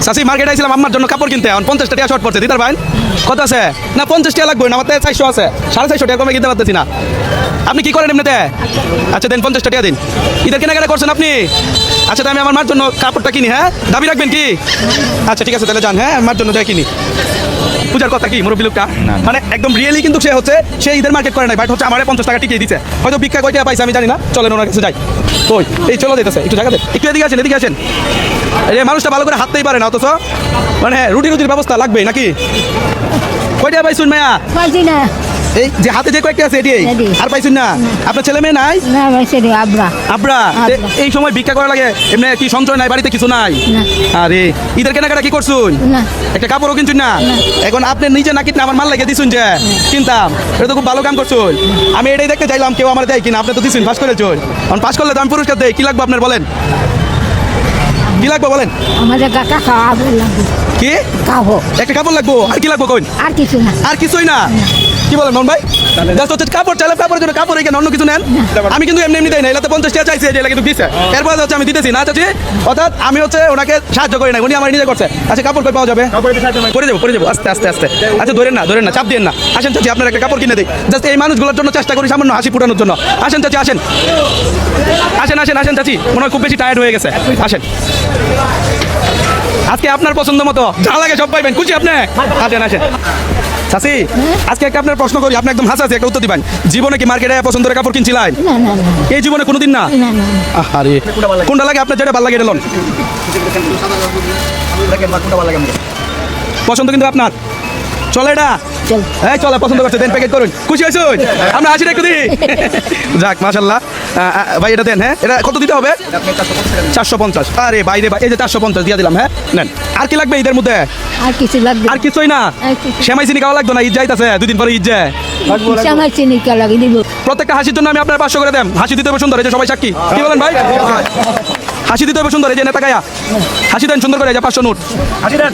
চাচি মার্কেটে আইছিলাম আমার জন্য কাপড় কিনতে, এখন 50 টাকা শর্ট পড়ছে, দিতার ভাই কত আছে? না 50 টাকা লাগবে না, আমার 400 আছে, 450 টাকা কমে কিনতে পারতেছি না। আপনি কি করেন এমনিতে? আচ্ছা দেন 50 টাকা দিন। ঈদের কেনাকাটা করছেন আপনি? আচ্ছা তাই আমি আমার মার জন্য কাপড়টা কিনি, হ্যাঁ দাবি রাখবেন কি? আচ্ছা ঠিক আছে তাহলে যান, হ্যাঁ মার জন্য যাই কিনি। পূজার কথা কি মুরব্বী লোকটা মানে একদম রিয়েলি কিন্তু সে হচ্ছে সে ঈদের মার্কেট করে নাই, বাট হচ্ছে আমার 50 টাকা টিকিয়ে দিচ্ছে, হয়তো ভিক্ষা কয়টা পাইছে আমি জানি না। চলেন ওনার কাছে যাই। ওই এই চলো দিতেছে, একটু জায়গা দেন, একটু এদিকে আছেন, এদিকে আছেন। এই মানুষটা ভালো করে হাঁটতেই পারে না, অথচ মানে রুটির ব্যবস্থা লাগবেই নাকি? কয়টা পাইছুন মায়া? পাইছি না। এই যে হাতে যে কয়েকটা আছে এটি আর পাইছুন না? আপনার ছেলে মেয়ে নাই? না পাইছি রে আব্রা। আব্রা এই সময় ভিক্ষা করা লাগে, এমনি কি সঞ্চয় নাই বাড়িতে কিছু নাই? না। আরে ঈদের কেনাকাটা কি করছুন? না। একটা কাপড়ও কিনছুন না? এখন আপনি নিজে না কিনে আমার মাল লাগিয়ে দিছুন যে কিনতাম, এটা তো খুব ভালো কাম করছুন। আমি এটাই দেখতে চাইলাম কেউ আমার দেয় কিনা, আপনি তো দিছুন পাস করেছুন। এখন পাস করলে তো আমি পুরস্কার দেই, কি লাগবে আপনার বলেন? কি লাগবে বলেন? আমাদের কাকা খাওয়াবো লাগবে। কি খাবো। একটা কাপড় লাগবো, আর কি লাগবো কোন? আর কিছু না। আর কিছুই না? কি বলেন মন ভাই? জাস্ট হচ্ছে কাপড় চাইলাম, কাপড়ের জন্য কাপড়, এখানে অন্য কিছু নেন। আমি কিন্তু এমনি এমনি দেই না, এলাতে 50 টাকা চাইছে, এটা কিন্তু দিছে, এরপর হচ্ছে আমি দিতেছি না চাচি, অর্থাৎ আমি হচ্ছে ওনাকে সাহায্য করি না, উনি আমার নিজে করছে। আচ্ছা কাপড় কই পাওয়া যাবে? করে যাবো আস্তে আস্তে আস্তে। আচ্ছা ধরেন না চাপ দিয়েন না, আসেন চাচি আপনার একটা কাপড় কিনে দিই, জাস্ট এই মানুষগুলোর জন্য চেষ্টা করি সামান্য হাসি ফুটানোর জন্য। আসেন চাচি আসেন আসেন আসেন আসেন চাচি, মনে হয় খুব বেশি টায়ার্ড হয়ে গেছে, আসেন। আজকে আপনার পছন্দ মতো যা লাগে সব পাইবেন, খুশি আপনি? আসেন আসেন চাচি, আজকে একটা আপনার প্রশ্ন করি, আপনি একদম হাসাহাসি একটা উত্তর দিবেন। জীবনে কি মার্কেটে পছন্দের কাপড় কিনছিলেন? না না না এই জীবনে কোনোদিন না? না না। আরে কোনটা লাগে আপনার, যেটা ভালো লাগে এটা লন। পছন্দ কিন্তু আপনার, চলে এটা? চল। এই চলে, পছন্দ করছে, দেন প্যাকেট করুন। খুশি হয়েছুন? আমরা হাসি একটু দিই। যাক মাশাল্লাহ। ভাই এটা দেন, হ্যাঁ এটা কত দিতে হবে? 450। আরে ভাই রে ভাই, এই যে 450 দিয়ে দিলাম, হ্যাঁ নেন। আর কি লাগবে ঈদের মধ্যে? আর কিছু লাগবে। আর কিছুই না? আর কিছু- সেমাই চিনি খাওয়া লাগতো না, ঈদ যাইতাছে, 2 দিন পরে ঈদ যায়। আমার চিনি কে লাগে দিব। প্রত্যেকটা হাসির জন্য আমি আপনার 500 করে দেন। হাসি দিতে হবে সুন্দর, এই যে সবাই সাক্ষী, কি বলেন ভাই? হাসি দিতে হবে সুন্দর, এই যে নেতা গায়া হাসি দেন সুন্দর করে, এই যে 500 নোট হাসি দেন।